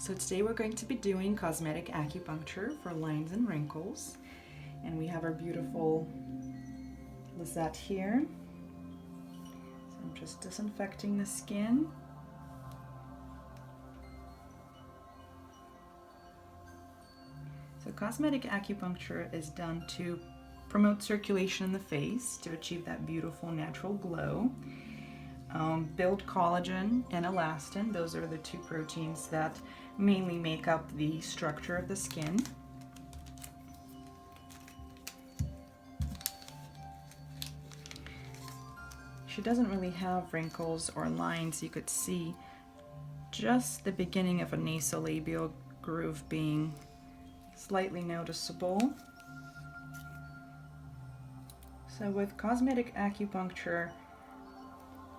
So today we're going to be doing cosmetic acupuncture for lines and wrinkles. And we have our beautiful Lisette here. So I'm just disinfecting the skin. So cosmetic acupuncture is done to promote circulation in the face to achieve that beautiful natural glow. Build collagen and elastin. Those are the two proteins that mainly make up the structure of the skin. She doesn't really have wrinkles or lines. You could see just the beginning of a nasolabial groove being slightly noticeable. So with cosmetic acupuncture,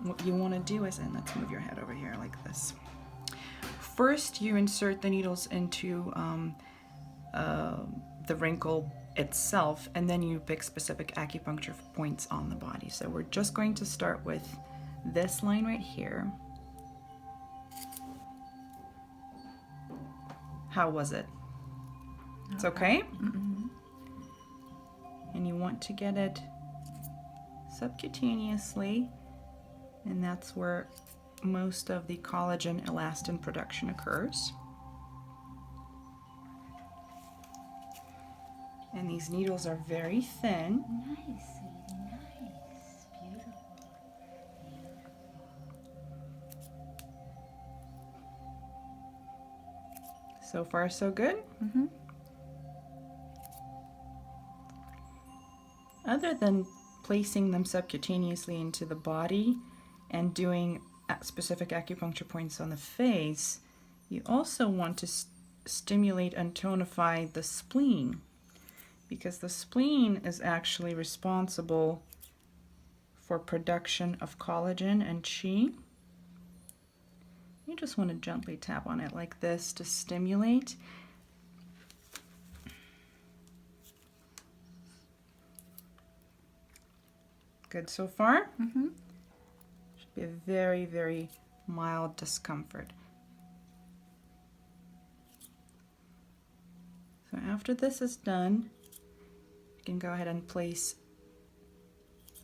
what you want to do is, and let's move your head over here like this. First, you insert the needles into the wrinkle itself, and then you pick specific acupuncture points on the body. So we're just going to start with this line right here. How was it? It's okay? And you want to get it subcutaneously, and that's where most of the collagen elastin production occurs. And these needles are very thin. Nice, sweetie, nice. Beautiful. So far, so good? Other than placing them subcutaneously into the body and doing specific acupuncture points on the face, you also want to stimulate and tonify the spleen, because the spleen is actually responsible for production of collagen and qi. You just want to gently tap on it like this to stimulate. Good so far? Should be a very, very mild discomfort. So after this is done, you can go ahead and place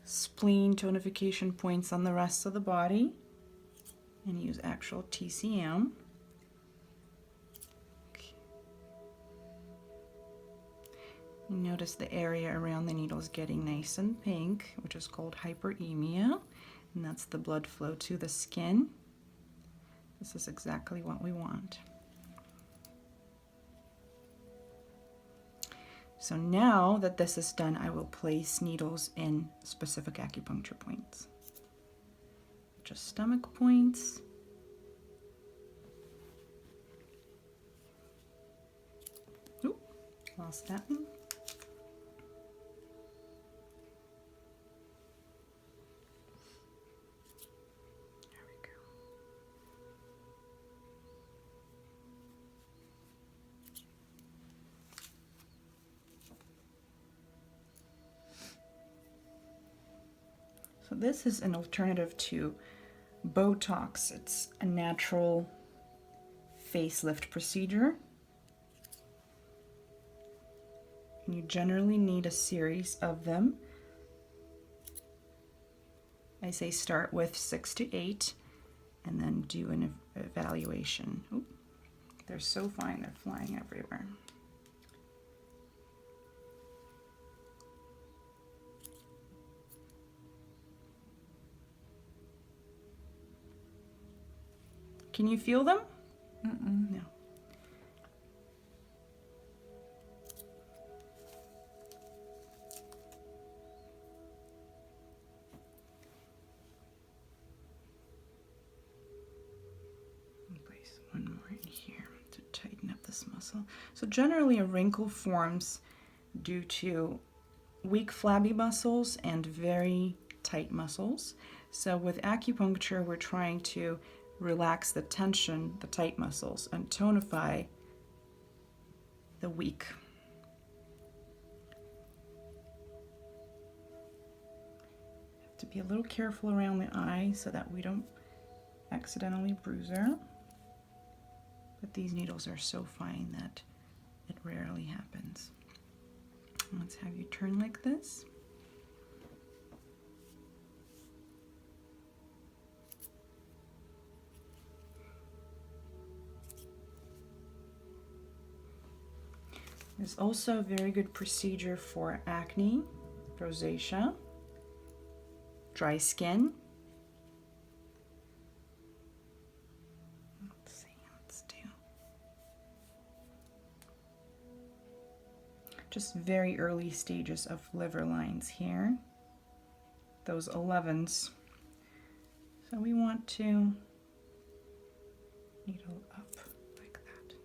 spleen tonification points on the rest of the body and use actual TCM. Okay. You notice the area around the needles getting nice and pink, which is called hyperemia, and that's the blood flow to the skin. This is exactly what we want. So now that this is done, I will place needles in specific acupuncture points. Just stomach points. Oop, lost that one. There we go. So this is an alternative to Botox. It's a natural facelift procedure. And you generally need a series of them. I say start with 6 to 8 and then do an evaluation. Oop, they're so fine, they're flying everywhere. Can you feel them? No. Place one more in here to tighten up this muscle. So generally a wrinkle forms due to weak flabby muscles and very tight muscles. So with acupuncture, we're trying to relax the tension, the tight muscles, and tonify the weak. Have to be a little careful around the eye so that we don't accidentally bruise her. but these needles are so fine that it rarely happens. Let's have you turn like this. There's also a very good procedure for acne, rosacea, dry skin. Let's do just very early stages of liver lines here, those 11s. So we want to needle up like that.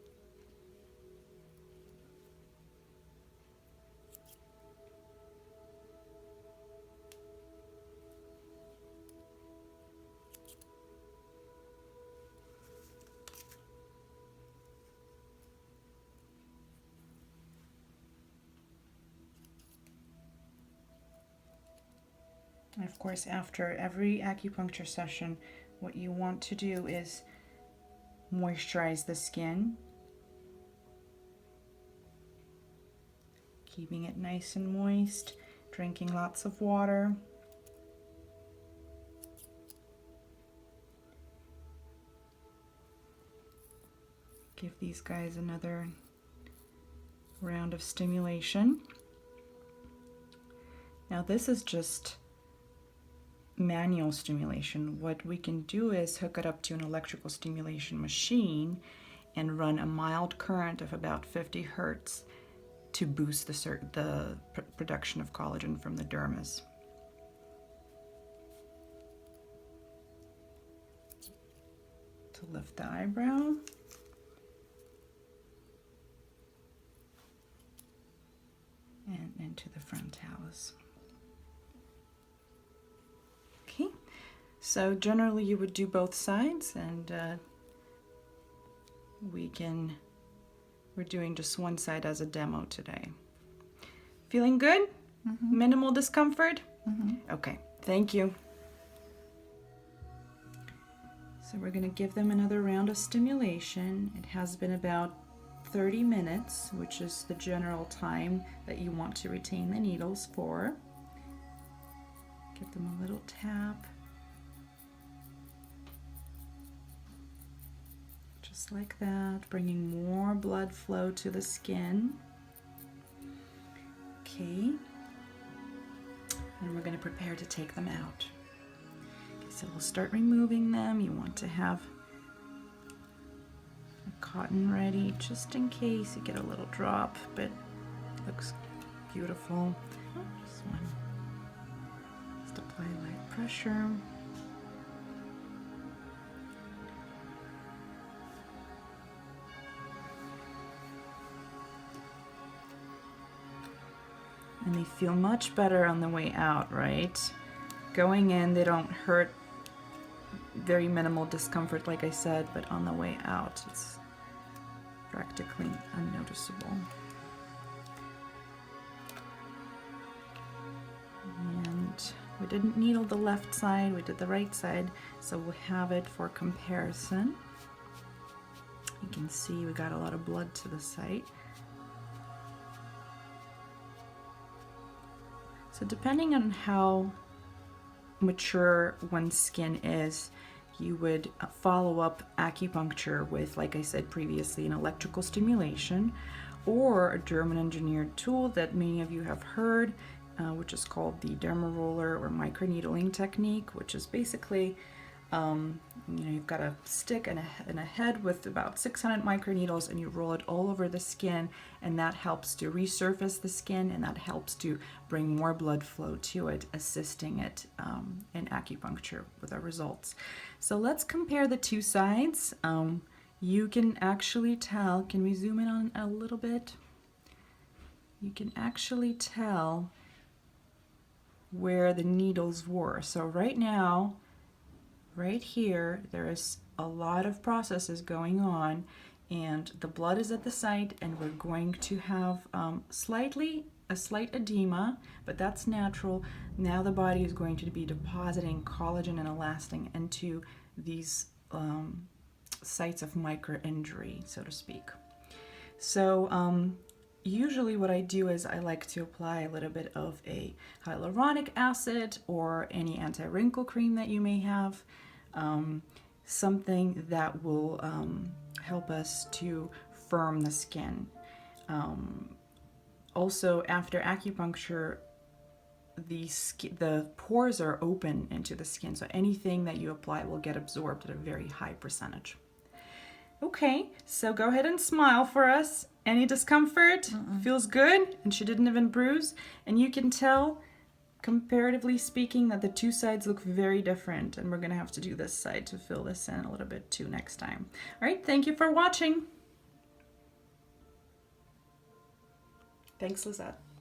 And of course, after every acupuncture session, what you want to do is moisturize the skin, keeping it nice and moist, drinking lots of water. Give these guys another round of stimulation. Now this is just manual stimulation. What we can do is hook it up to an electrical stimulation machine and run a mild current of about 50 hertz to boost the production of collagen from the dermis. To lift the eyebrow. And into the frontalis. Okay, so generally you would do both sides, and we're doing just one side as a demo today. Feeling good? Mm-hmm. Minimal discomfort? Mm-hmm. Okay, thank you. So we're gonna give them another round of stimulation. It has been about 30 minutes, which is the general time that you want to retain the needles for. Give them a little tap. Just like that, bringing more blood flow to the skin. Okay. And we're going to prepare to take them out. Okay, so we'll start removing them. You want to have a cotton ready just in case you get a little drop, but it looks beautiful. Just one. Just apply light pressure. And they feel much better on the way out, right? Going in, they don't hurt, very minimal discomfort, like I said, but on the way out, it's practically unnoticeable. And we didn't needle the left side, we did the right side, so we'll have it for comparison. You can see we got a lot of blood to the site. So depending on how mature one's skin is, you would follow up acupuncture with, like I said previously, an electrical stimulation or a German engineered tool that many of you have heard, which is called the derma roller or microneedling technique, which is basically you've got a stick and a head with about 600 microneedles, and you roll it all over the skin, and that helps to resurface the skin, and that helps to bring more blood flow to it, assisting it in acupuncture with our results. So let's compare the two sides. You can actually tell, can we zoom in on a little bit? You can actually tell where the needles were. So right now, right here, there is a lot of processes going on, and the blood is at the site, and we're going to have a slight edema, but that's natural. Now the body is going to be depositing collagen and elastin into these sites of micro injury, so to speak. So usually what I do is I like to apply a little bit of a hyaluronic acid or any anti-wrinkle cream that you may have, something that will help us to firm the skin. Also, after acupuncture, the pores are open into the skin, so anything that you apply will get absorbed at a very high percentage. Okay, so go ahead and smile for us. Any discomfort? Feels good, and she didn't even bruise. And you can tell, comparatively speaking, that the two sides look very different, and we're gonna have to do this side to fill this in a little bit too next time. All right, thank you for watching. Thanks, Lizette.